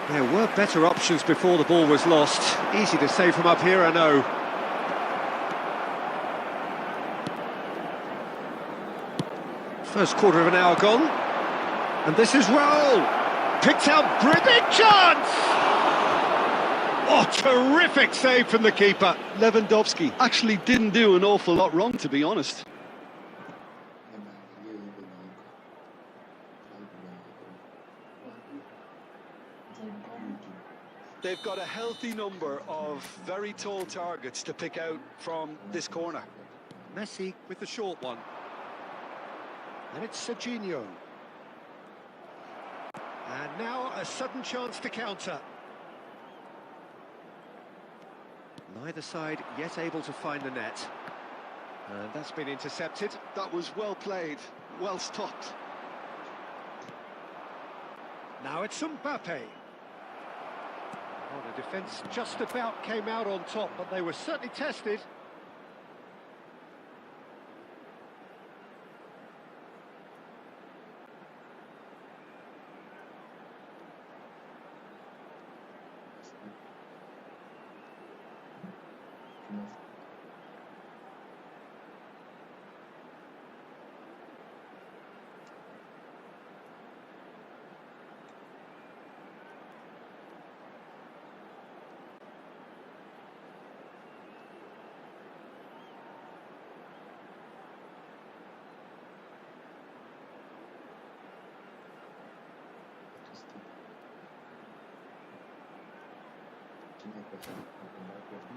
There were better options before the ball was lost. Easy to say from up here, I know. First quarter of an hour gone. And this is Raul. Picked out, big chance! Oh, terrific save from the keeper. Lewandowski actually didn't do an awful lot wrong, to be honest. They've got a healthy number of very tall targets to pick out from this corner. Messi with the short one. And it's Serginho. And now a sudden chance to counter. Neither side yet able to find the net. And that's been intercepted. That was well played, well stopped. Now it's Mbappe. Oh, the defence just about came out on top, but they were certainly tested.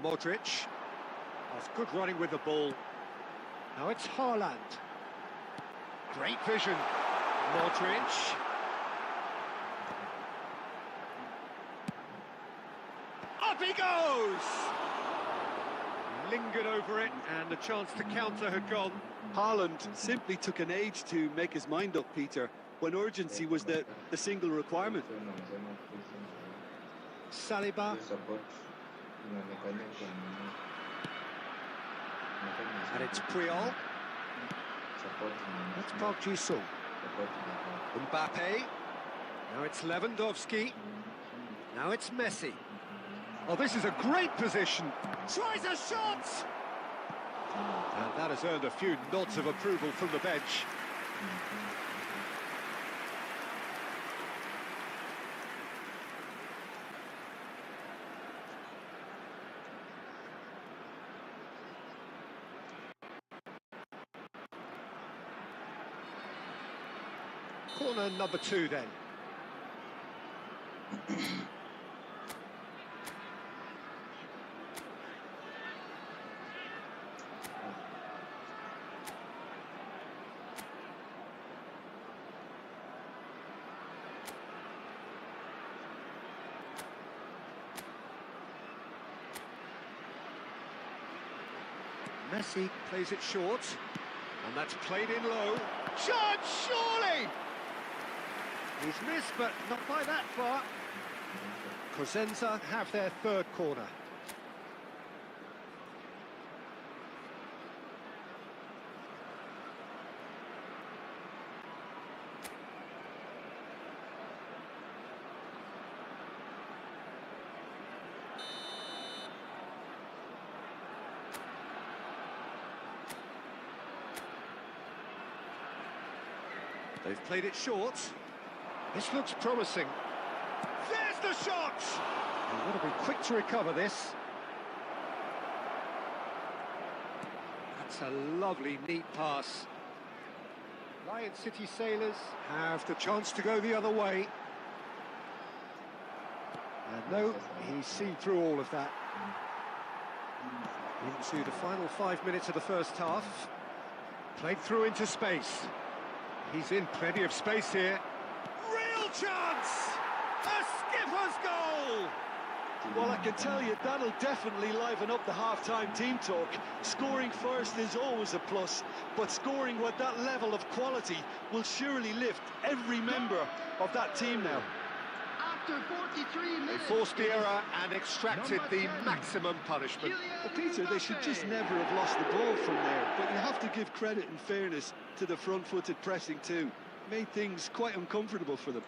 Modric. That's good running with the ball. Now it's Haaland. Great vision. Modric. Up he goes! Lingered over it, and the chance to counter had gone. Haaland simply took an age to make his mind up, Peter, when urgency was the single requirement. Saliba. And it's Puyol. That's Park Ji-sung. Mbappe. Now it's Lewandowski. Now it's Messi. Oh, this is a great position. Tries a shot! And that has earned a few nods of approval from the bench. Corner number 2 then. Messi plays it short, and that's played in low. Chance, surely! He's missed, but not by that far. Cosenza have their third corner. They've played it short. This looks promising. There's the shot! You've got to be quick to recover this. That's a lovely, neat pass. Lion City Sailors have the chance to go the other way. And no, he's seen through all of that. Into the final 5 minutes of the first half. Played through into space. He's in plenty of space here. Real chance! A skipper's goal! Well, I can tell you, that'll definitely liven up the half-time team talk. Scoring first is always a plus, but scoring with that level of quality will surely lift every member of that team now. After 43 minutes, they forced the error and extracted the maximum punishment. Well, Peter, they should just never have lost the ball from there, but you have to give credit and fairness to the front-footed pressing too. Made things quite uncomfortable for them.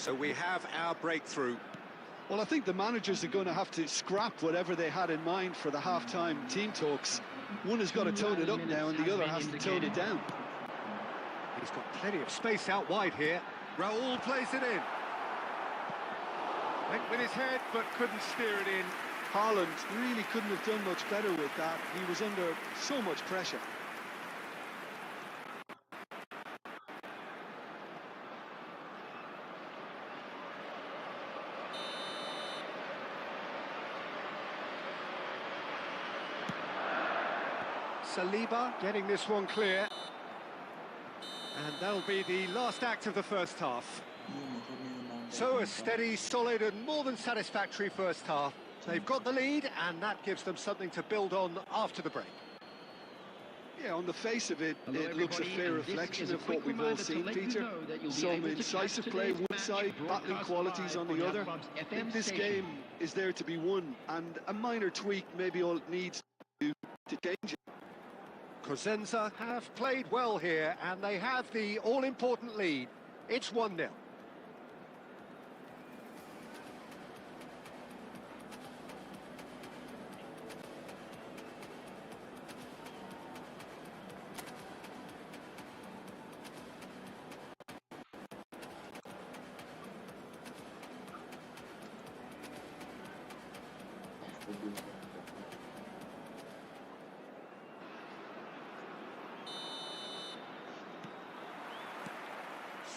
So we have our breakthrough. Well, I think the managers are going to have to scrap whatever they had in mind for the half-time team talks. One has got to tone it up now, and the other has to tone it down. He's got plenty of space out wide here. Raul plays it in. Went with his head, but couldn't steer it in. Haaland really couldn't have done much better with that. He was under so much pressure. Saliba getting this one clear. And that'll be the last act of the first half. So a steady, solid and more than satisfactory first half. They've got the lead and that gives them something to build on after the break. Yeah, on the face of it, it looks a fair reflection of what we've all seen, Peter. Some incisive play one side, battling qualities on the other. I think this game is there to be won, and a minor tweak maybe all it needs to change it. Cosenza have played well here and they have the all-important lead. It's 1-0.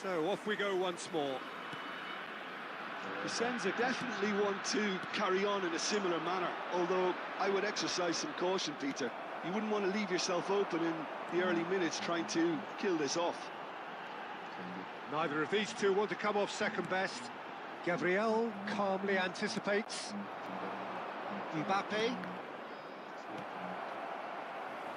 So off we go once more. Cosenza definitely want to carry on in a similar manner, although I would exercise some caution, Peter. You wouldn't want to leave yourself open in the early minutes trying to kill this off. Neither of these two want to come off second best. Gabriel calmly anticipates. Mbappe.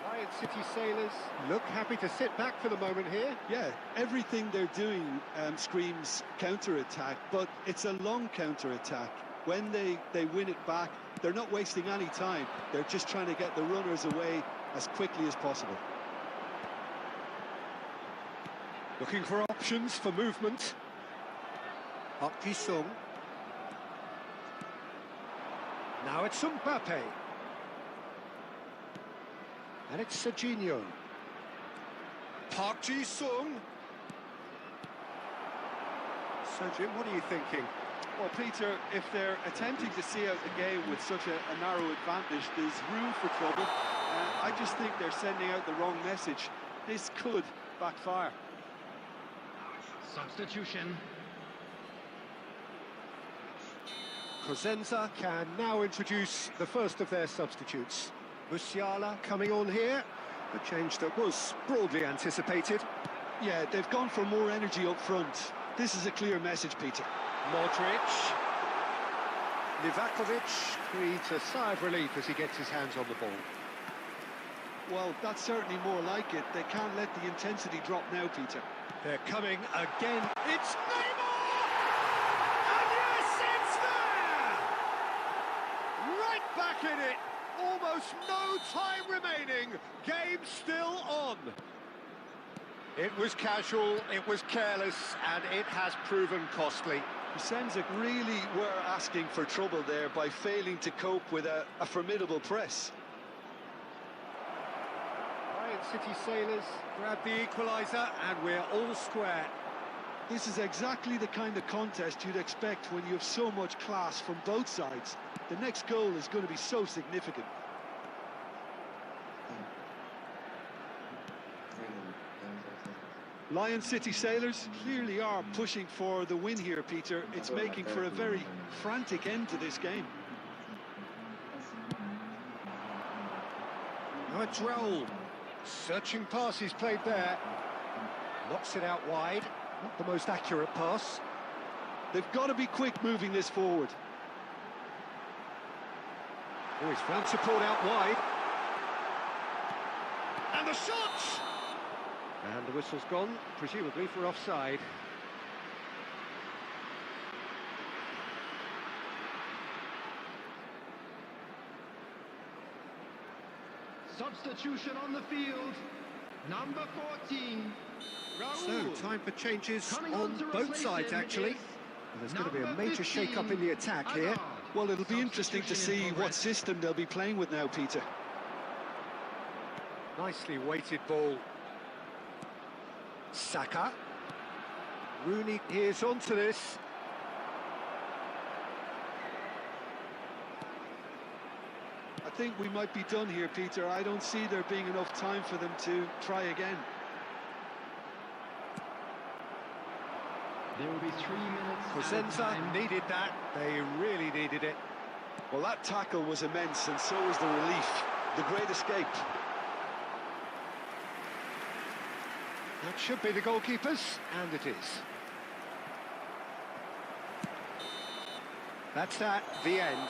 Lion City Sailors look happy to sit back for the moment here. Yeah, everything they're doing screams counter-attack, but it's a long counter-attack. When they win it back, they're not wasting any time. They're just trying to get the runners away as quickly as possible. Looking for options for movement. Park Ji-sung. Now it's Mbappe. And it's Serginho. Park Ji-sung. Sergin, what are you thinking? Well, Peter, if they're attempting to see out the game with such a narrow advantage, there's room for trouble. I just think they're sending out the wrong message. This could backfire. Substitution. Cosenza can now introduce the first of their substitutes. Musiala coming on here, a change that was broadly anticipated. Yeah, they've gone for more energy up front. This is a clear message, Peter. Modric. Livakovic breathes a sigh of relief as he gets his hands on the ball. Well, that's certainly more like it. They can't let the intensity drop now, Peter. They're coming again. It's Neymar! And yes, it's there! Right back in it. Almost no time remaining. Game still on. It was casual, it was careless, and it has proven costly. Cosenza really were asking for trouble there by failing to cope with a formidable press. Lion City Sailors grab the equaliser, and we're all square. This is exactly the kind of contest you'd expect when you have so much class from both sides. The next goal is going to be so significant. Lion City Sailors clearly are pushing for the win here, Peter. It's making for a very frantic end to this game. Now it's Raul. Searching pass he's played there. Knocks it out wide. Not the most accurate pass. They've got to be quick moving this forward. Oh, he's found support out wide. And the shot! And the whistle's gone, presumably for offside. Substitution on the field. Number 14. Raul. So, time for changes on both sides, actually. There's going to be a major shake-up in the attack here. Well, it'll be interesting to see what system they'll be playing with now, Peter. Nicely weighted ball. Saka. Rooney here's onto this. I think we might be done here, Peter. I don't see there being enough time for them to try again. There will be 3 minutes. Cosenza needed that. They really needed it. Well, that tackle was immense, and so was the relief. The great escape. That should be the goalkeepers, and it is. That's that, the end.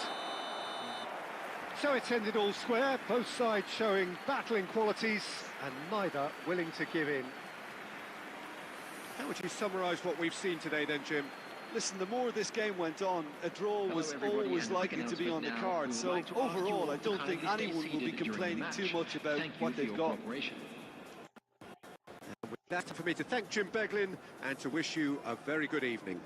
So it's ended all square, both sides showing battling qualities, and neither willing to give in. How would you summarise what we've seen today then, Jim? Listen, the more this game went on, a draw was always likely to be on the card. So overall, I don't think anyone will be complaining too much about what they've got. That's for me to thank Jim Beglin and to wish you a very good evening.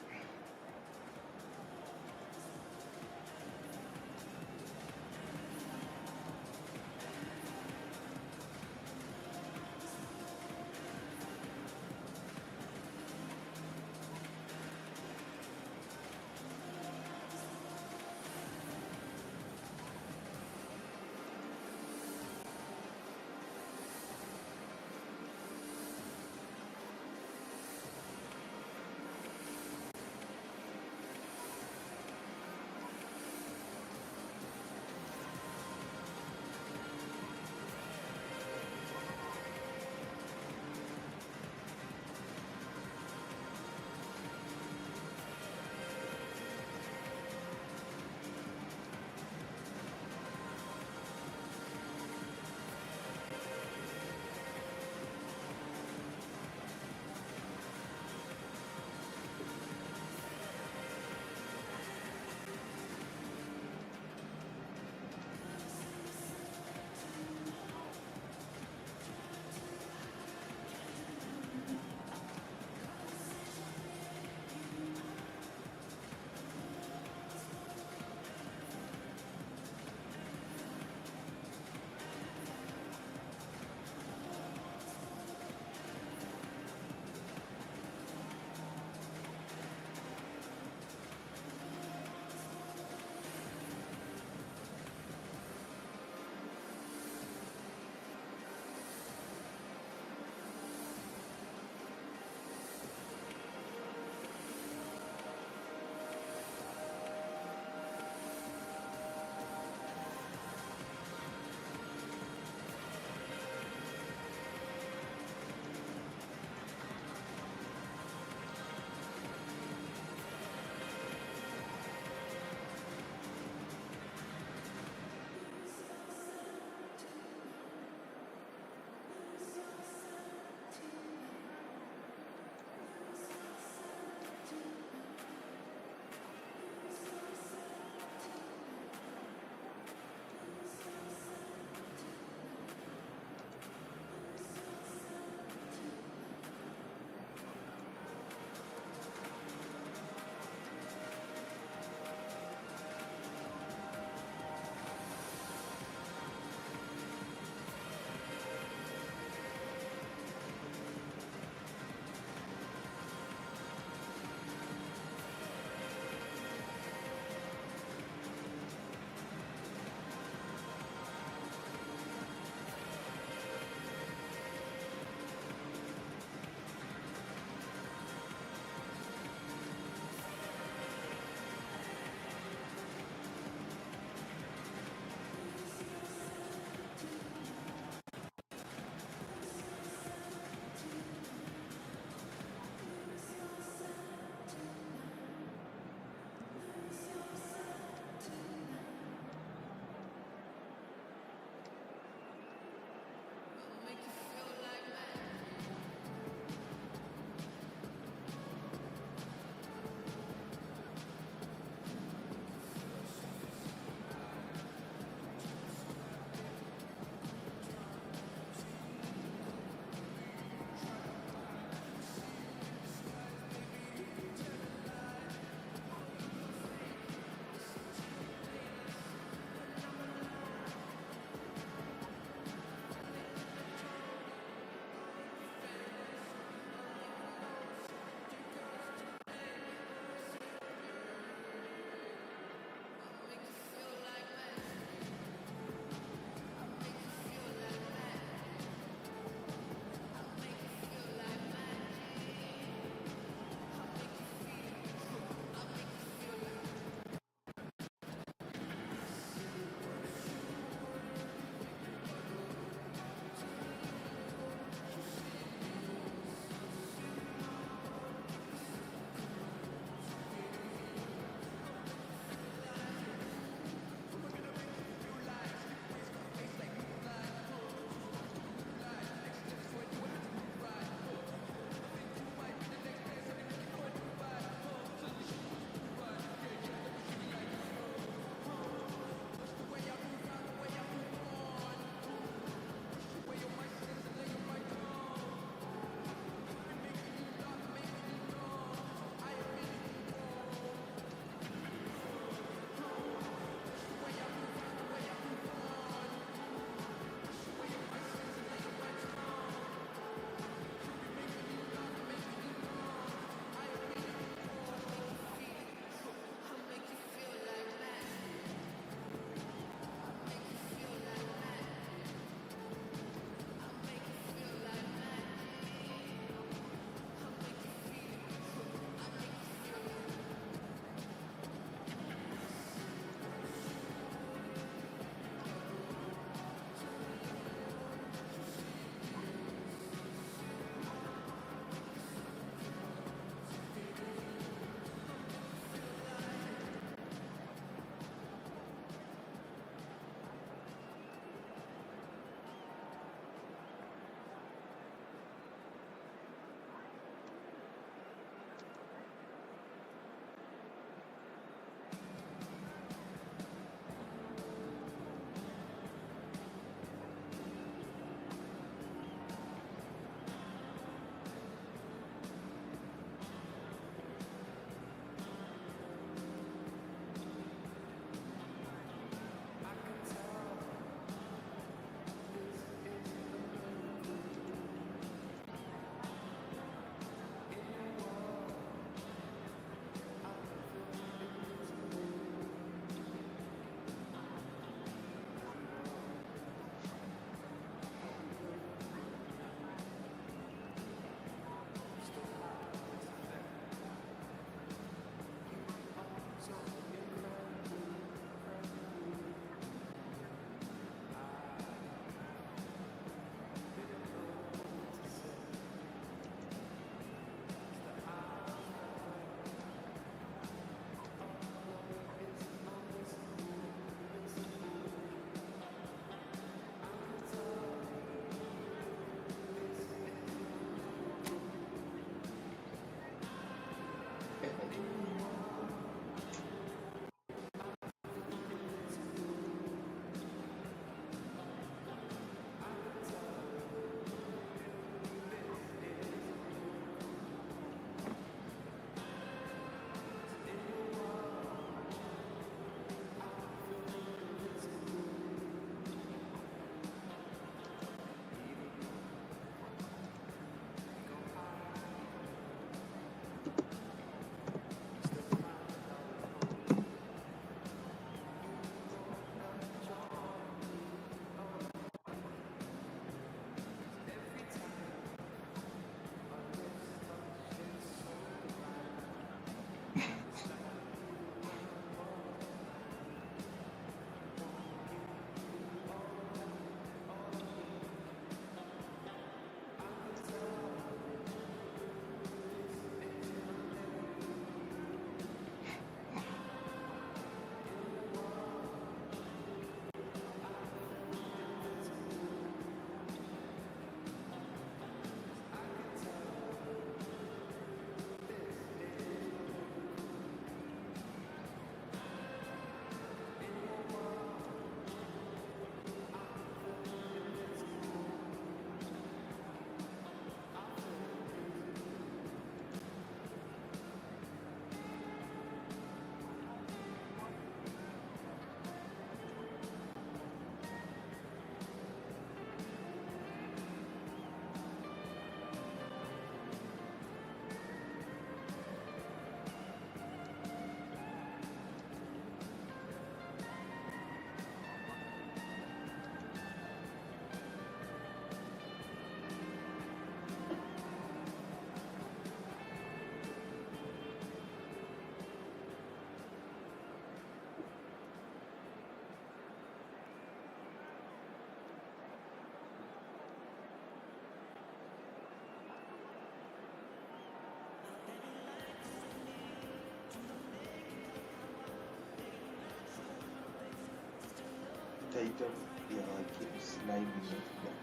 title, keeps live in the clock.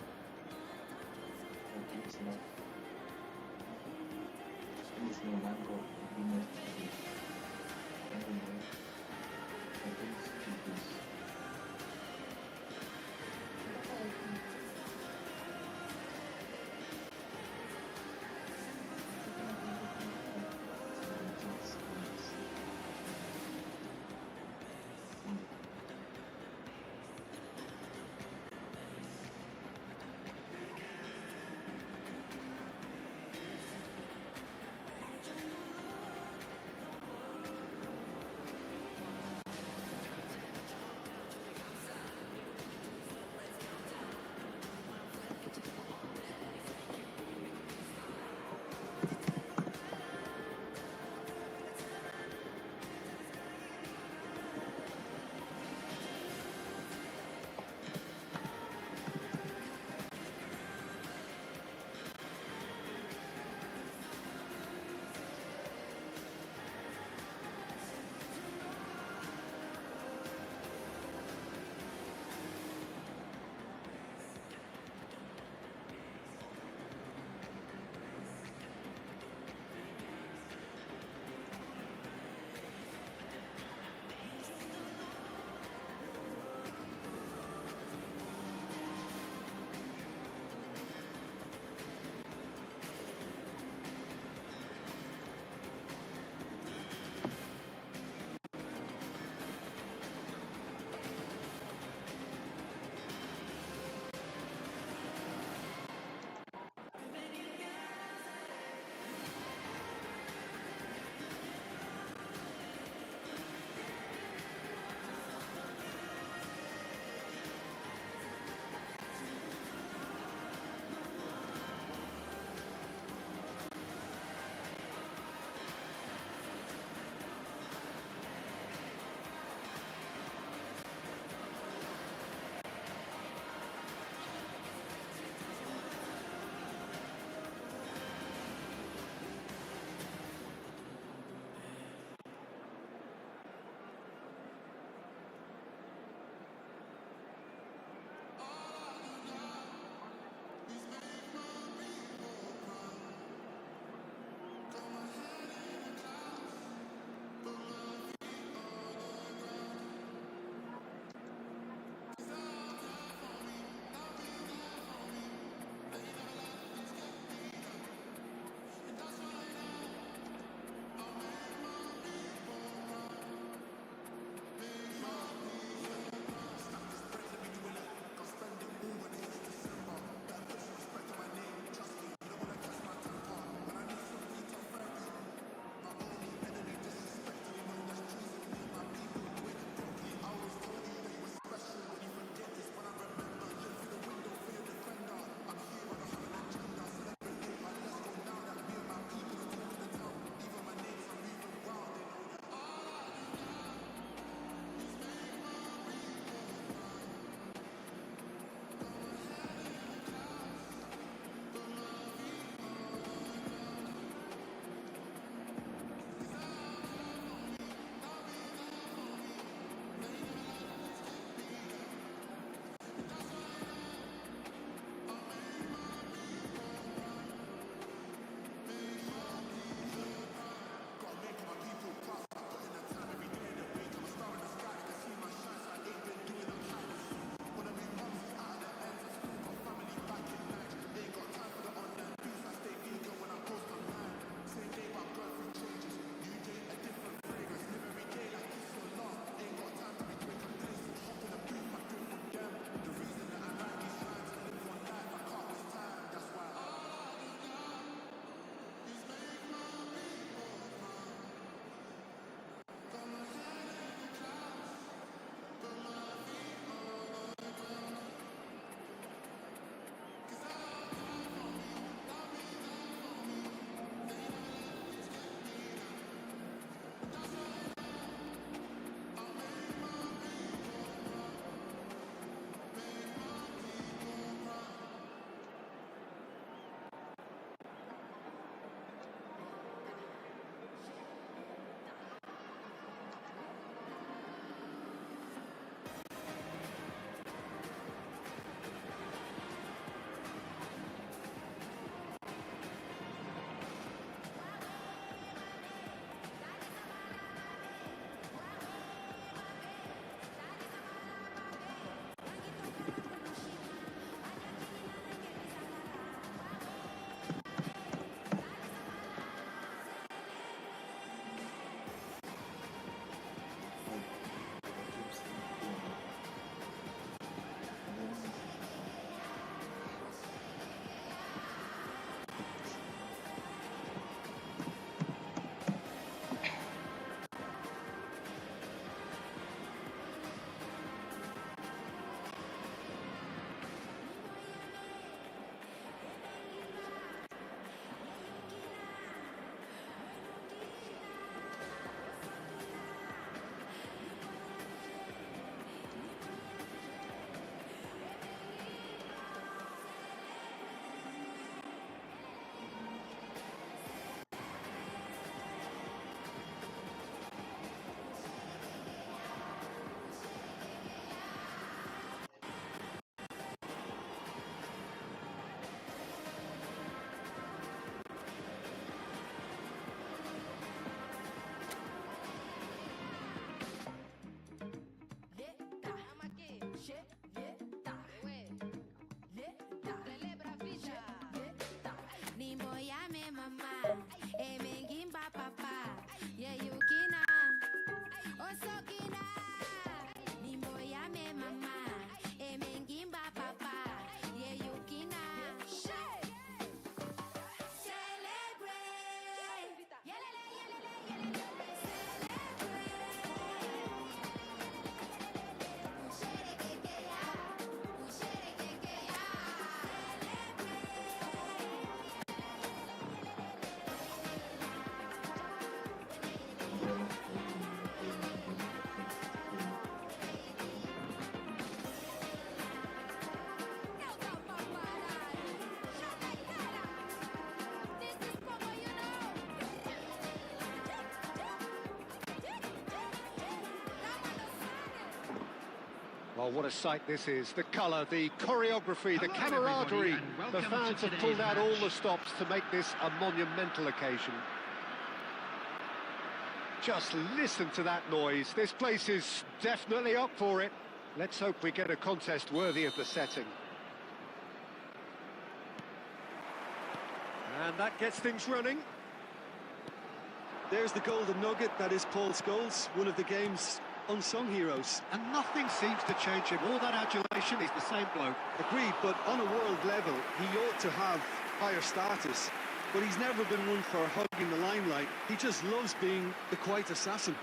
Keeps live. There is no longer a winner today. Anymore. Against Tuesdays. Oh, what a sight this is. The colour, the choreography, the Hello, everybody, camaraderie. and The welcome fans to have pulled today's out all match. the stops to make this a monumental occasion. Just listen to that noise. This place is definitely up for it. Let's hope we get a contest worthy of the setting. And that gets things running. There's the golden nugget that is Paul Scholes, one of the game's unsung heroes. And nothing seems to change him. All that adulation, he's the same bloke. Agreed, but on a world level, he ought to have higher status. But he's never been one for hugging the limelight. He just loves being the quiet assassin.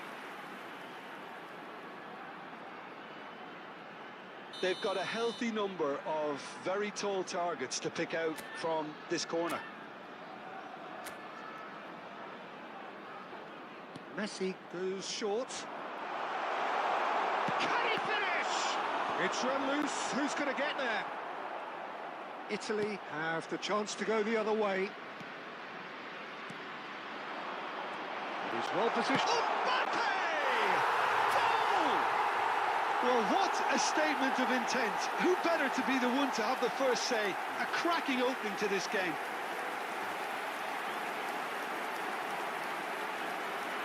They've got a healthy number of very tall targets to pick out from this corner. Messi goes short. Can he finish? It's run loose. Who's going to get there? Italy have the chance to go the other way. He's well positioned. Mbappe! Goal! Well, what a statement of intent. Who better to be the one to have the first say? A cracking opening to this game.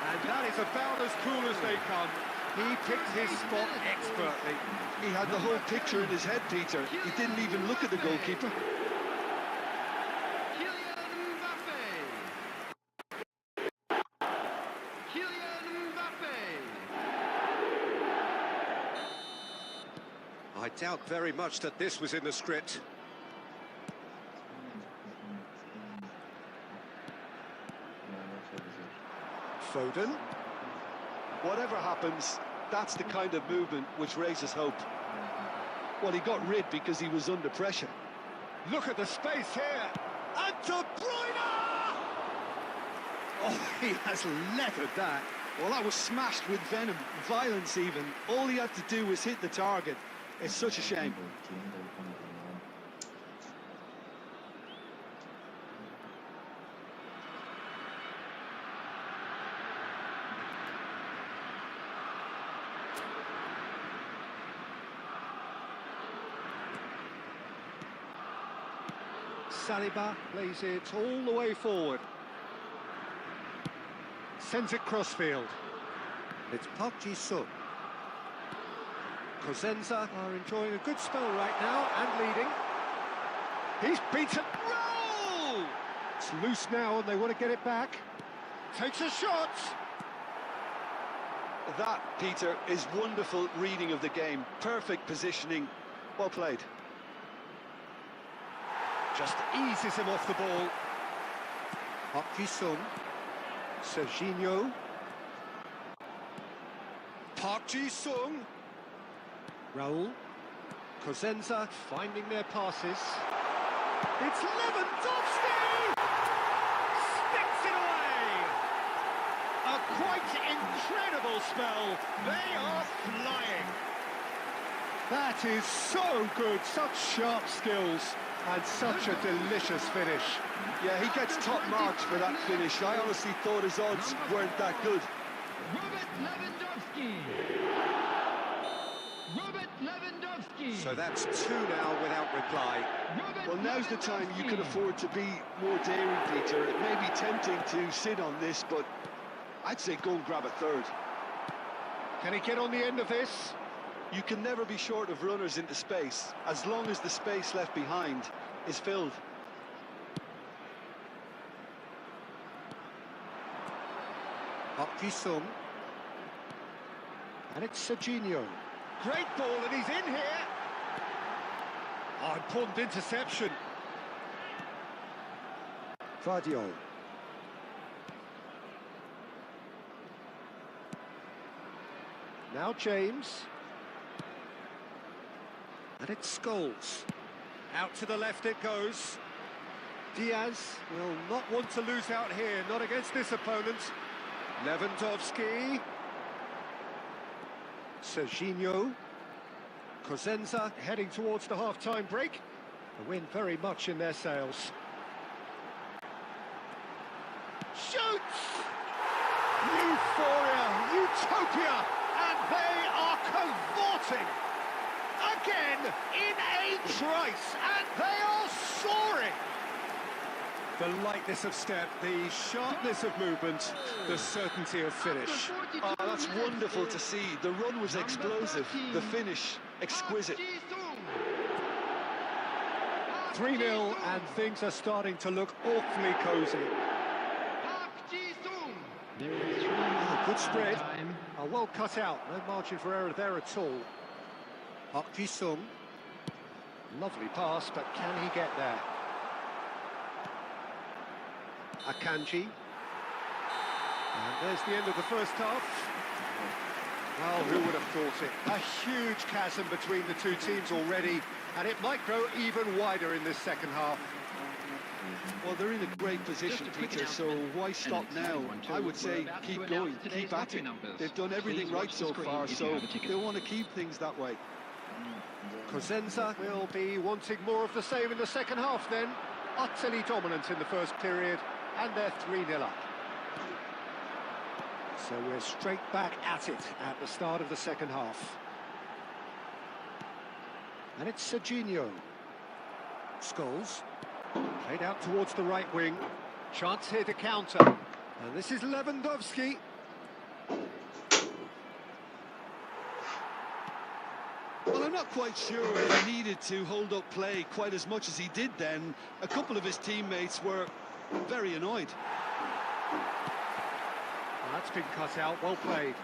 And that is about as cool as they come. He picked his spot expertly. He had the whole picture in his head, Peter. He didn't even look at the goalkeeper. Kylian Mbappe. Kylian Mbappe. I doubt very much that this was in the script. Foden. Whatever happens, that's the kind of movement which raises hope. Well, he got rid because he was under pressure. Look at the space here. And De Bruyne! Oh, he has leathered that. Well, that was smashed with venom, violence even. All he had to do was hit the target. It's such a shame. Saliba plays it all the way forward. Sends it crossfield. It's Park Ji-sung. Cosenza are enjoying a good spell right now and leading. He's beaten. Roll! It's loose now and they want to get it back. Takes a shot. That, Peter, is wonderful reading of the game. Perfect positioning. Well played. Just eases him off the ball. Park Ji-sung. Serginho. Park Ji-sung. Raul. Cosenza finding their passes. It's Lewandowski! Sticks it away! A quite incredible spell. They are flying. That is so good. Such sharp skills. And such a delicious finish. Yeah, he gets top marks for that finish. I honestly thought his odds weren't that good. Robert Lewandowski. Robert Lewandowski. So that's two now without reply. Robert Well, now's the time you can Lewandowski. afford to be more daring, Peter. It may be tempting to sit on this, but I'd say go and grab a third. Can he get on the end of this? You can never be short of runners into space, as long as the space left behind is filled. Park Ji-sung. And it's Serginho. Great ball, and he's in here. Oh, important interception. Vardio. Now James. And it's Scholes. Out to the left it goes. Diaz will not want to lose out here, not against this opponent. Lewandowski. Serginho. Cosenza heading towards the half-time break. The wind very much in their sails. Shoots! Euphoria, utopia, and they are cavorting. in a trice, and they are soaring. The lightness of step, the sharpness of movement, the certainty of finish. Oh, that's wonderful to see. The run was explosive, the finish exquisite. 3-0, and things are starting to look awfully cosy. Good spread. Well cut out, no margin for error there at all. Park Ji-sung. Lovely pass, but can he get there? Akanji. And there's the end of the first half. Well, who would have thought it? A huge chasm between the two teams already, and it might grow even wider in this second half. Well, they're in a great position, Peter, so why stop now? I would say keep going, keep at it. They've done everything right so far, so they'll want to keep things that way. Cosenza will be wanting more of the same in the second half then. Utterly dominant in the first period, and they're 3-0 up. So we're straight back at it at the start of the second half. And it's Serginho. Scholes. Played out towards the right wing. Chance here to counter. And this is Lewandowski. Well, I'm not quite sure he needed to hold up play quite as much as he did then. A couple of his teammates were very annoyed. Well, that's been cut out, well played.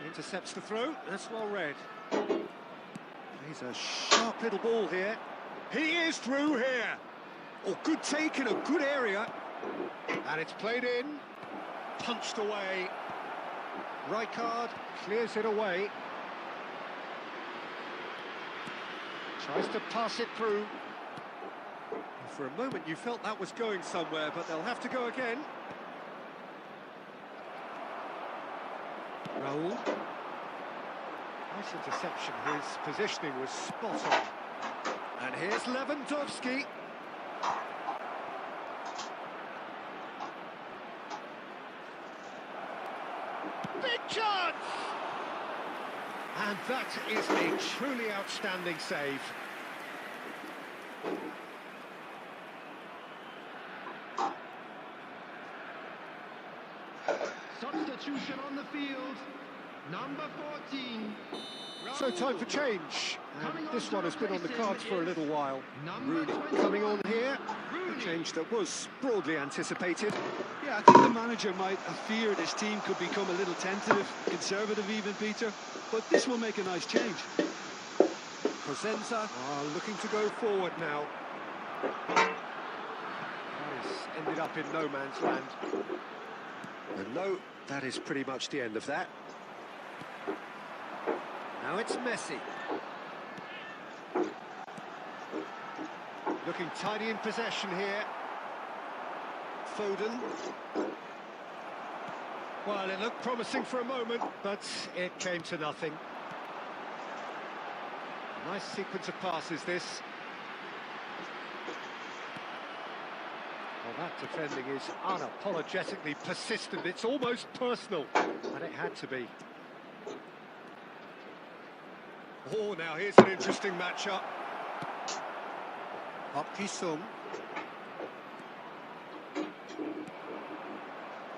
Intercepts the throw, that's well read. He's a sharp little ball here. He is through here. Oh, good take in a good area. And it's played in, punched away. Rijkaard clears it away. Tries to pass it through. For a moment you felt that was going somewhere, but they'll have to go again. Raul. Nice interception, his positioning was spot on. And here's Lewandowski. Big chance! And that is a truly outstanding save. Substitution on the field, number 14. So time for change, and this one has been on the cards for a little while. Rooney coming on here, a change that was broadly anticipated. Yeah, I think the manager might have feared his team could become a little tentative, conservative even, Peter, but this will make a nice change. Cosenza are looking to go forward now. Has ended up in no man's land. And no, that is pretty much the end of that. Now it's Messi. Looking tidy in possession here. Foden. Well, it looked promising for a moment, but it came to nothing. Nice sequence of passes, this. Well, that defending is unapologetically persistent. It's almost personal, and it had to be. Oh, now here's an interesting matchup. Park Ji-sung.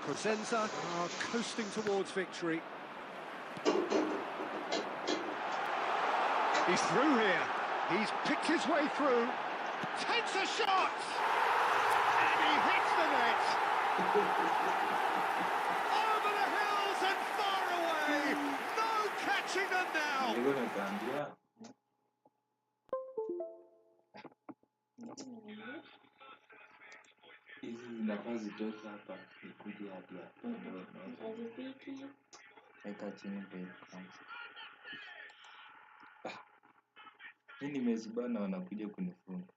Cosenza are coasting towards victory. He's through here. He's picked his way through. Takes a shot! And he hits the net! Over the hills and far away! No catching them now! Nilikuwa nakwambia hizi zinafaa zitoke hapa ikuje hadi hapa ndio weka chini mbele. Mimi nimezibana wanakuja kunifunga.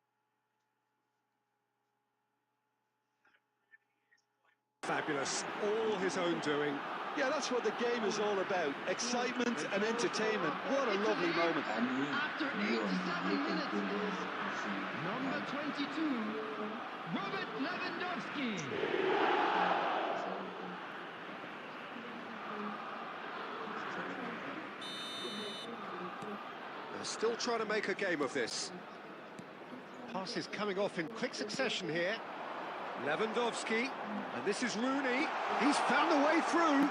Fabulous, all his own doing. Yeah, that's what the game is all about. Excitement and entertainment. What a lovely moment. After 87 minutes, number 22, Robert Lewandowski. still trying to make a game of this. Passes coming off in quick succession here. Lewandowski, and this is Rooney. He's found a way through.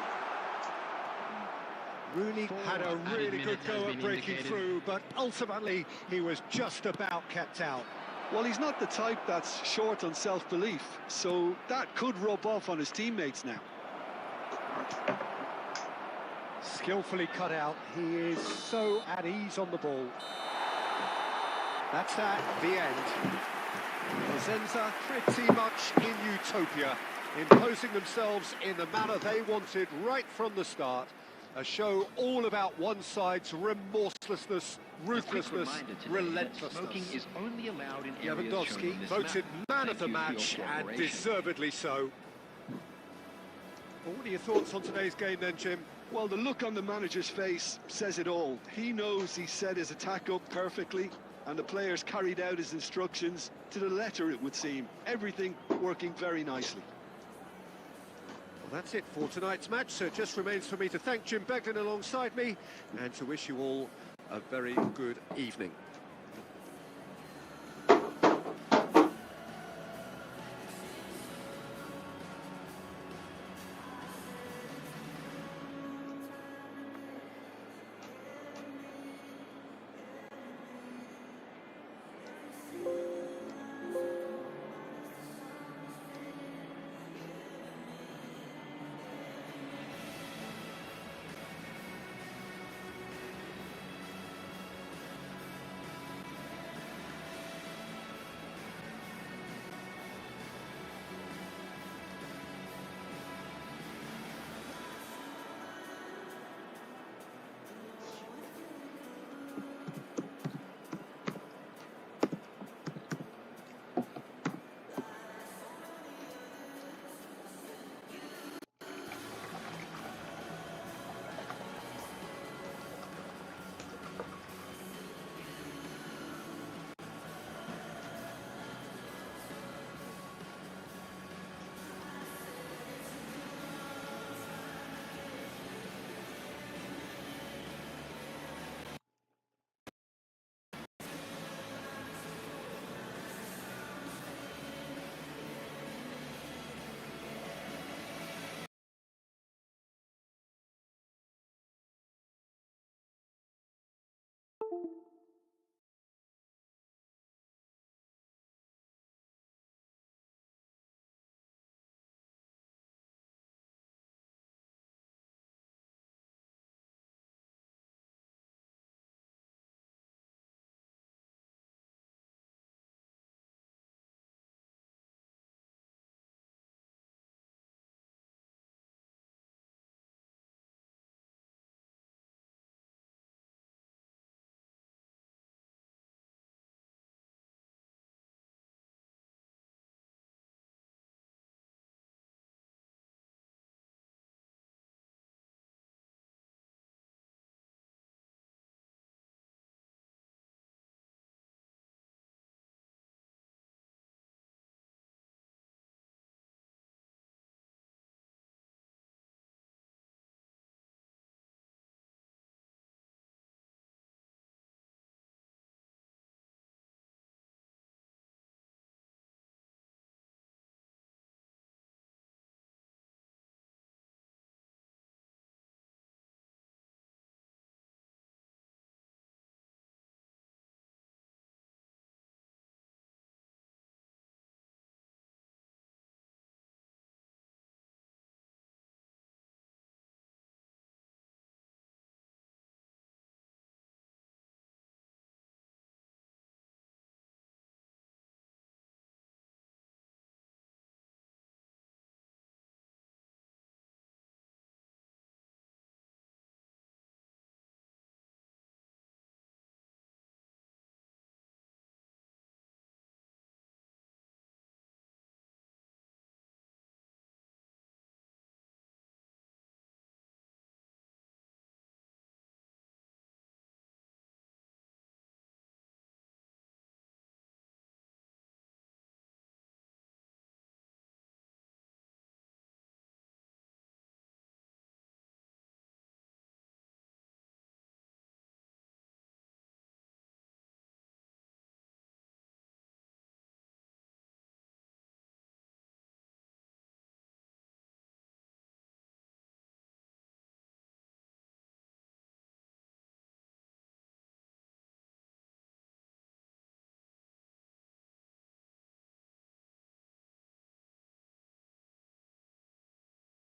Rooney had a really good go at breaking through, but ultimately he was just about kept out. Well, he's not the type that's short on self-belief, so that could rub off on his teammates now. Skillfully cut out. He is so at ease on the ball. That's that, the end. Cosenza pretty much in utopia, imposing themselves in the manner they wanted right from the start. A show all about one side's remorselessness, ruthlessness, relentlessness. Smoking is only allowed in Lewandowski voted man of the match, and deservedly so. Well, what are your thoughts on today's game then, Jim? Well, the look on the manager's face says it all. He knows he set his attack up perfectly, and the players carried out his instructions to the letter, it would seem. Everything working very nicely. Well, that's it for tonight's match, so it just remains for me to thank Jim Beglin alongside me and to wish you all a very good evening.